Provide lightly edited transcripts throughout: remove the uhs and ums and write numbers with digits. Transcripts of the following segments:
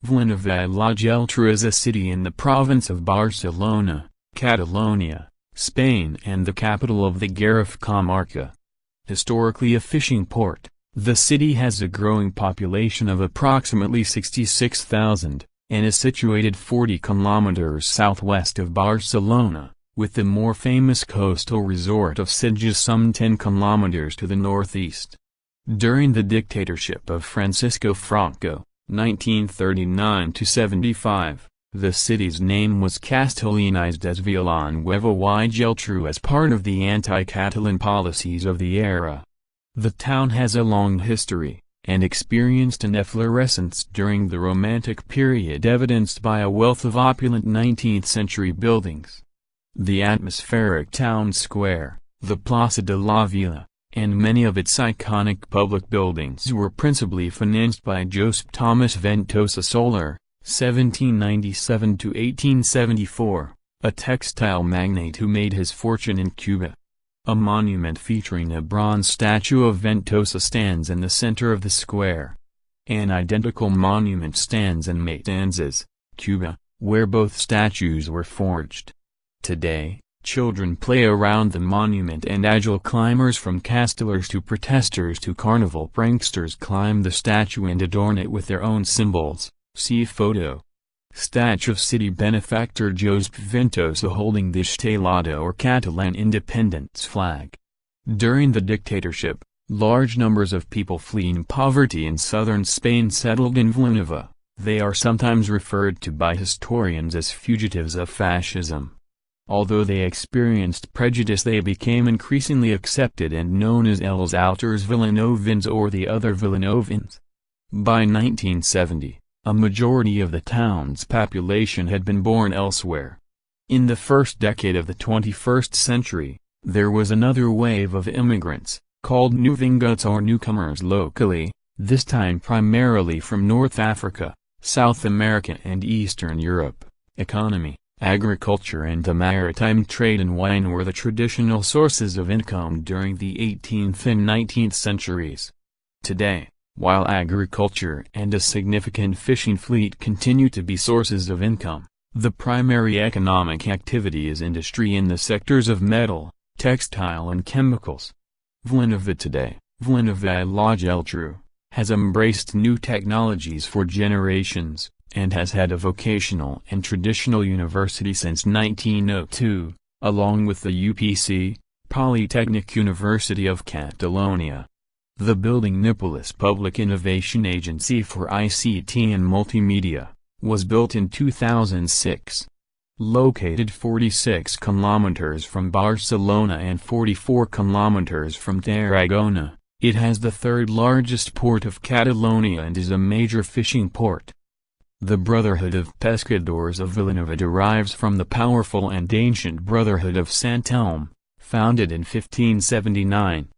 Vilanova Geltrú is a city in the province of Barcelona, Catalonia, Spain and the capital of the Garraf comarca. Historically a fishing port, the city has a growing population of approximately 66,000, and is situated 40 kilometers southwest of Barcelona, with the more famous coastal resort of Sitges some 10 kilometers to the northeast. During the dictatorship of Francisco Franco, 1939–75, the city's name was Castellanized as Vilanova y Geltrú as part of the anti-Catalan policies of the era. The town has a long history, and experienced an efflorescence during the Romantic period evidenced by a wealth of opulent 19th-century buildings. The atmospheric town square, the Plaça de la Vila, and many of its iconic public buildings were principally financed by Josep Tomàs Ventosa Soler, 1797–1874, a textile magnate who made his fortune in Cuba. A monument featuring a bronze statue of Ventosa stands in the center of the square. An identical monument stands in Matanzas, Cuba, where both statues were forged. Today, children play around the monument and agile climbers from castellers to protesters to carnival pranksters climb the statue and adorn it with their own symbols. See photo. Statue of city benefactor Josep Ventosa holding the Estelada or Catalan independence flag. During the dictatorship, large numbers of people fleeing poverty in southern Spain settled in Vilanova. They are sometimes referred to by historians as fugitives of fascism. Although they experienced prejudice, they became increasingly accepted and known as Els Altres Vilanovins or the other Vilanovins. By 1970, a majority of the town's population had been born elsewhere. In the first decade of the 21st century, there was another wave of immigrants, called Nouvinguts or newcomers locally, this time primarily from North Africa, South America and Eastern Europe. Economy, agriculture and the maritime trade and wine were the traditional sources of income during the 18th and 19th centuries. Today, while agriculture and a significant fishing fleet continue to be sources of income, the primary economic activity is industry in the sectors of metal, textile and chemicals. Vilanova today, Vilanova la Geltrú, has embraced new technologies for generations, and has had a vocational and traditional university since 1902, along with the UPC, Polytechnic University of Catalonia. The building Nipolis Public Innovation Agency for ICT and Multimedia, was built in 2006. Located 46 kilometers from Barcelona and 44 kilometers from Tarragona, it has the third largest port of Catalonia and is a major fishing port. The Brotherhood of Pescadors of Vilanova derives from the powerful and ancient Brotherhood of Sant Elm, founded in 1579.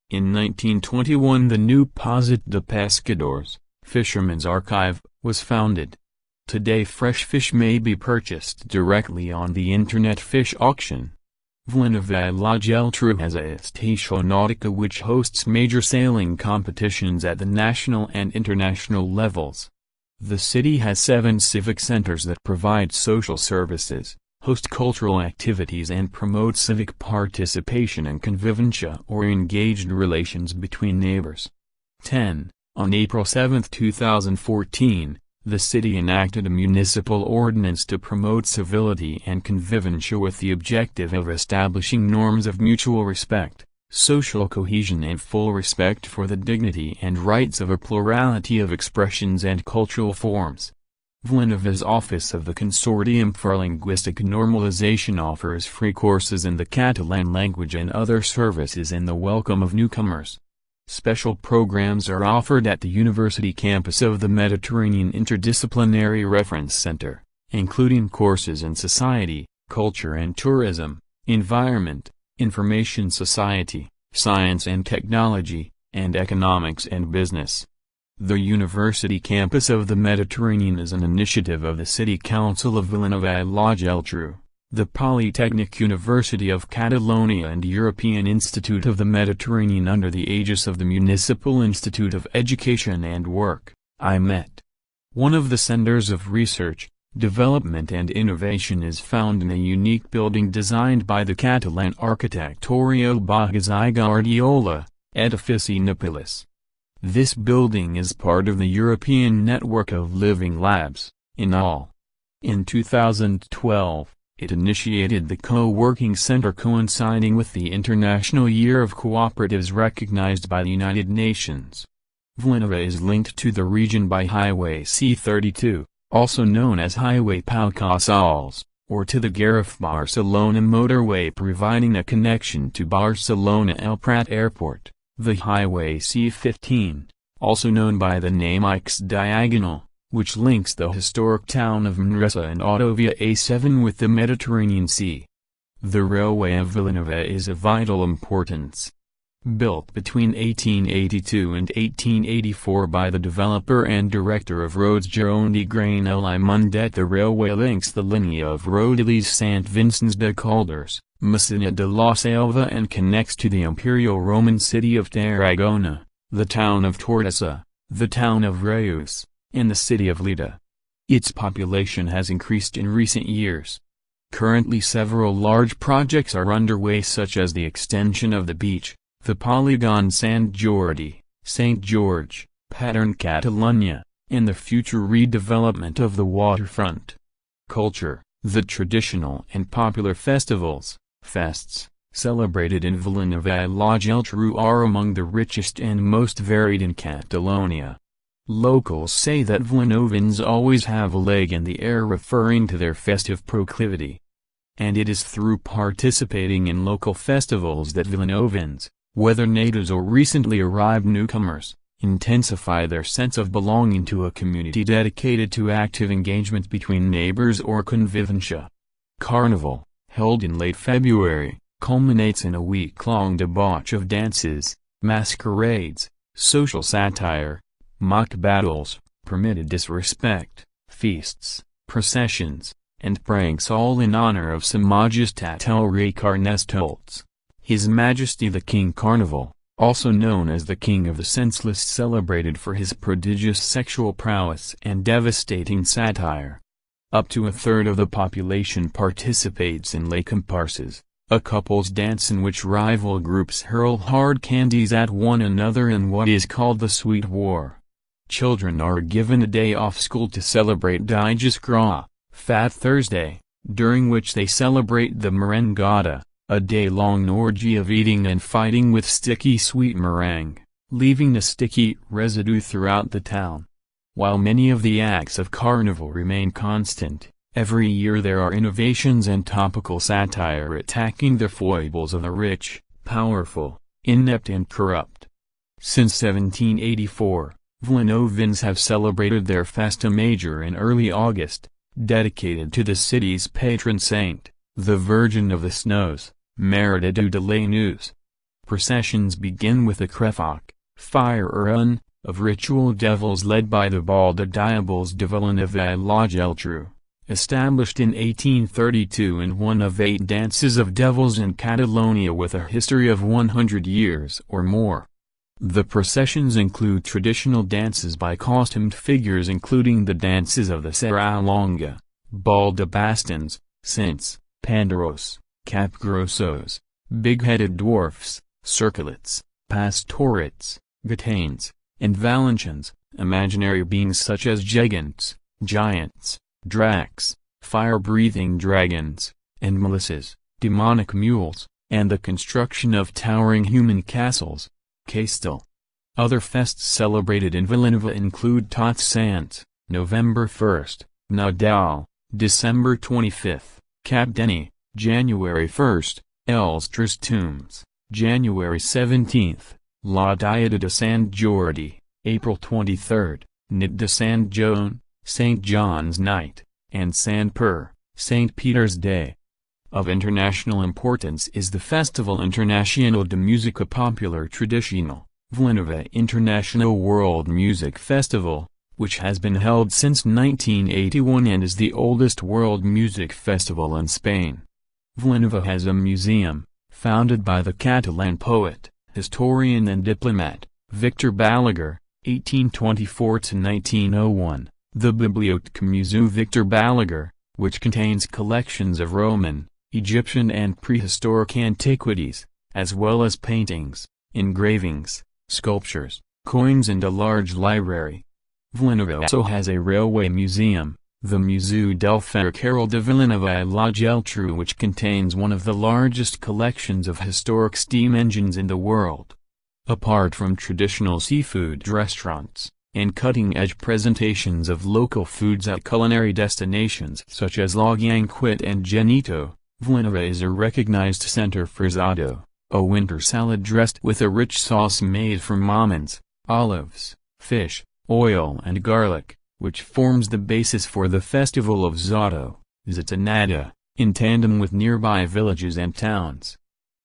In 1921 the new Posit de Pescadors, Fisherman's Archive, was founded. Today fresh fish may be purchased directly on the internet fish auction. Vilanova la Geltrú has a Estació Nàutica which hosts major sailing competitions at the national and international levels. The city has 7 civic centers that provide social services, host cultural activities and promote civic participation and convivencia or engaged relations between neighbors. 10. On April 7, 2014, the city enacted a municipal ordinance to promote civility and convivencia with the objective of establishing norms of mutual respect, social cohesion and full respect for the dignity and rights of a plurality of expressions and cultural forms. Vilanova's Office of the Consortium for Linguistic Normalization offers free courses in the Catalan language and other services in the welcome of newcomers. Special programs are offered at the university campus of the Mediterranean Interdisciplinary Reference Center, including courses in society, culture and tourism, environment, information society, science and technology, and economics and business. The University Campus of the Mediterranean is an initiative of the City Council of Vilanova la Geltrú. the Polytechnic University of Catalonia and European Institute of the Mediterranean under the aegis of the Municipal Institute of Education and Work, IMET. One of the centers of research, development and innovation is found in a unique building designed by the Catalan architect Oriol Bogas i Guardiola, Edifici Napolis. This building is part of the European network of living labs, in all. In 2012, it initiated the co-working center coinciding with the International Year of Cooperatives recognized by the United Nations. Vilanova is linked to the region by Highway C32, also known as Highway Pau Casals, or to the Garraf-Barcelona motorway providing a connection to Barcelona El Prat Airport, the Highway C15, also known by the name X Diagonal, which links the historic town of Manresa and Autovia A7 with the Mediterranean Sea. The railway of Vilanova is of vital importance. Built between 1882 and 1884 by the developer and director of roads Jeroni Granelli Mundet, the railway links the linea of Rodalies Sant Vincent de Calders, Messina de la Selva and connects to the Imperial Roman city of Tarragona, the town of Tortosa, the town of Reus, and the city of Lleida. Its population has increased in recent years. Currently several large projects are underway such as the extension of the beach, the Polygon Sant George, Pattern Catalunya, and the future redevelopment of the waterfront. Culture. The traditional and popular festivals, fests, celebrated in Vilanova i la Geltrú are among the richest and most varied in Catalonia. Locals say that Vilanovans always have a leg in the air referring to their festive proclivity. And it is through participating in local festivals that Vilanovans, whether natives or recently arrived newcomers, intensify their sense of belonging to a community dedicated to active engagement between neighbors or convivencia. Carnival, held in late February, culminates in a week-long debauch of dances, masquerades, social satire, mock battles, permitted disrespect, feasts, processions, and pranks, all in honor of Samajistat Rei Carnestoltes, His Majesty the King. Carnival, also known as the King of the Senseless, celebrated for his prodigious sexual prowess and devastating satire. Up to a third of the population participates in lay comparses, a couple's dance in which rival groups hurl hard candies at one another in what is called the Sweet War. Children are given a day off school to celebrate Diges Gras, Fat Thursday, during which they celebrate the Merengada, a day-long orgy of eating and fighting with sticky sweet meringue, leaving a sticky residue throughout the town. While many of the acts of carnival remain constant, every year there are innovations and topical satire attacking the foibles of the rich, powerful, inept and corrupt. Since 1784, Vilanovans have celebrated their Festa Major in early August, dedicated to the city's patron saint, the Virgin of the Snows, Mare de la Neus. Processions begin with a crefach, fire run, of ritual devils led by the Bal de Diables de Vilanova i la Geltrú, established in 1832 and one of 8 dances of devils in Catalonia with a history of 100 years or more. The processions include traditional dances by costumed figures including the dances of the Serralonga, Bal de Bastons, Saints, Panderos, Capgrossos, big-headed dwarfs, circlets, pastorets, gitanes, and Valencians, imaginary beings such as gigantes, dracs, fire-breathing dragons, and melisses, demonic mules, and the construction of towering human castles. Castel. Other fests celebrated in Vilanova include Tots Sants, November 1st, Nadal, December 25th, Cap Denny, January 1st, Els Tres Tombs, January 17th, La Diada de Sant Jordi, April 23rd, Nit de Sant Joan, St. John's Night, and Sant Per, St. Peter's Day. Of international importance is the Festival Internacional de Música Popular Tradicional, Vilanova International World Music Festival, which has been held since 1981 and is the oldest world music festival in Spain. Vilanova has a museum, founded by the Catalan poet, historian and diplomat, Victor Balaguer, 1824–1901, the Biblioteca Museu Victor Balaguer, which contains collections of Roman, Egyptian and prehistoric antiquities, as well as paintings, engravings, sculptures, coins and a large library. Vilanova also has a railway museum, the Museu del Ferrocarril de Vilanova i la Geltrú, which contains one of the largest collections of historic steam engines in the world. Apart from traditional seafood restaurants, and cutting-edge presentations of local foods at culinary destinations such as La Yanquit and Genito, Vilanova is a recognized center for risotto, a winter salad dressed with a rich sauce made from almonds, olives, fish, oil and garlic, which forms the basis for the festival of Zotto, Zitanada, in tandem with nearby villages and towns.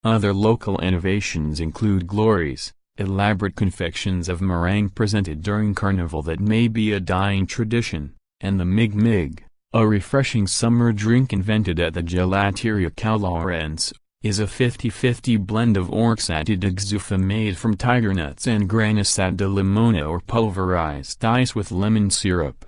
Other local innovations include glories, elaborate confections of meringue presented during Carnival that may be a dying tradition, and the Mig Mig, a refreshing summer drink invented at the Gelateria Calaurense, is a 50-50 blend of Orsat de Xufa made from tiger nuts and Granissat de Limona or pulverized ice with lemon syrup.